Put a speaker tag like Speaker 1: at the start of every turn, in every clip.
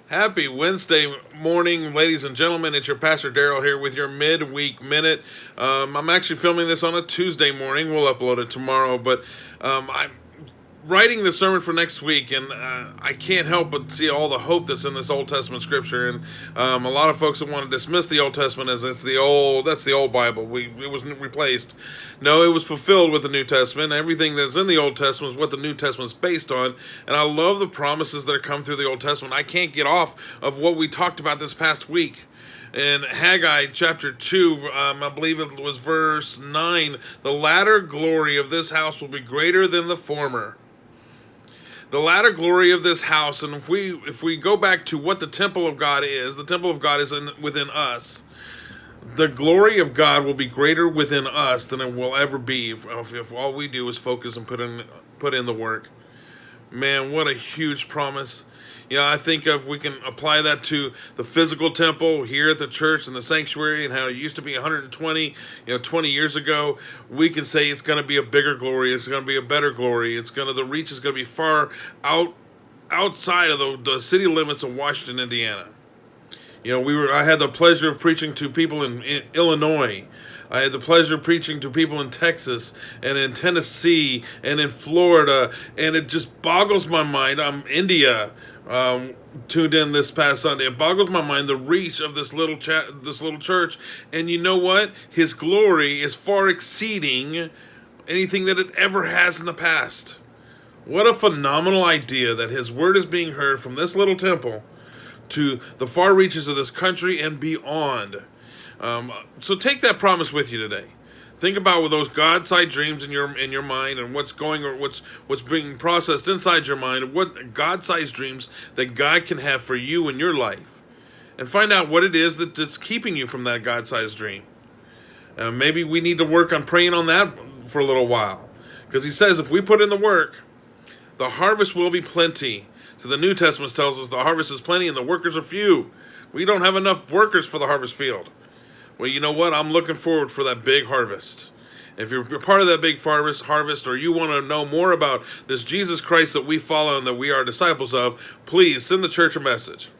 Speaker 1: Happy Wednesday morning, ladies and gentlemen. It's your Pastor Daryl here with your Midweek Minute. I'm actually filming this on a Tuesday morning. We'll upload it tomorrow, but I'm writing the sermon for next week, and I can't help but see all the hope that's in this Old Testament scripture. And a lot of folks that want to dismiss the Old Testament as that's the old Bible. It was replaced. No, it was fulfilled with the New Testament. Everything that's in the Old Testament is what the New Testament is based on. And I love the promises that come through the Old Testament. I can't get off of what we talked about this past week. In Haggai chapter 2, I believe it was verse 9, the latter glory of this house will be greater than the former. The latter glory of this house, and if we go back to what the temple of God is, the temple of God is within us. The glory of God will be greater within us than it will ever be if all we do is focus and put in the work. Man, what a huge promise. I think if we can apply that to the physical temple here at the church and the sanctuary and how it used to be 120, 20 years ago, we can say it's going to be a bigger glory. It's going to be a better glory. The reach is going to be far outside of the city limits of Washington, Indiana. I had the pleasure of preaching to people in Illinois. I had the pleasure of preaching to people in Texas and in Tennessee and in Florida, and it just boggles my mind. India tuned in this past Sunday. It boggles my mind the reach of this little church, and you know what? His glory is far exceeding anything that it ever has in the past. What a phenomenal idea that His word is being heard from this little temple to the far reaches of this country and beyond. So take that promise with you today. Think about those God-sized dreams in your mind and what's being processed inside your mind, what God-sized dreams that God can have for you in your life, and find out what it is that's keeping you from that God-sized dream. Maybe we need to work on praying on that for a little while, because He says if we put in the work, the harvest will be plenty. So the New Testament tells us the harvest is plenty and the workers are few. We don't have enough workers for the harvest field. Well, you know what? I'm looking forward for that big harvest. If you're part of that big harvest, or you want to know more about this Jesus Christ that we follow and that we are disciples of, please send the church a message.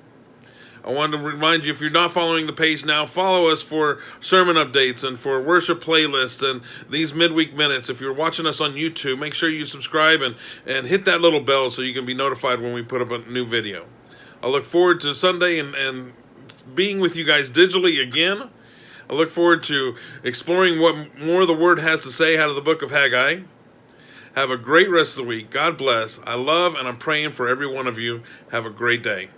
Speaker 1: I want to remind you, if you're not following the page now, follow us for sermon updates and for worship playlists and these midweek minutes. If you're watching us on YouTube, make sure you subscribe and hit that little bell so you can be notified when we put up a new video. I look forward to Sunday and being with you guys digitally again. I look forward to exploring what more the Word has to say out of the book of Haggai. Have a great rest of the week. God bless. I love and I'm praying for every one of you. Have a great day.